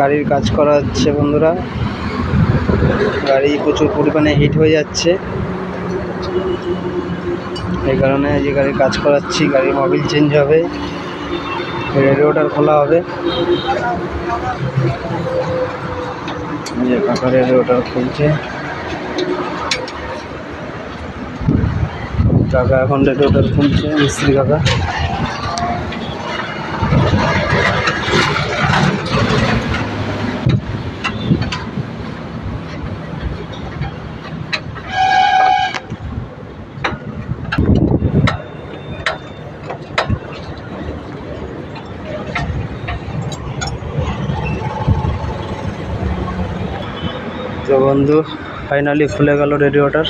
গাড়ির কাজ করা হচ্ছে বন্ধুরা। গাড়ি প্রচুর পরিমাণে হিট হয়ে যাচ্ছে, এই কারণে যে গাড়ির কাজ করাচ্ছি। গাড়ির মোবিল চেঞ্জ হবে, রেডিয়েটর খোলা হবে। কাকা রেডিয়েটর খুলছে, কাকা এখন রেডিয়েটর খুলছে, মিস্ত্রি কাকা। তো বন্ধু ফাইনালি খুলে গেল রেডিয়েটর।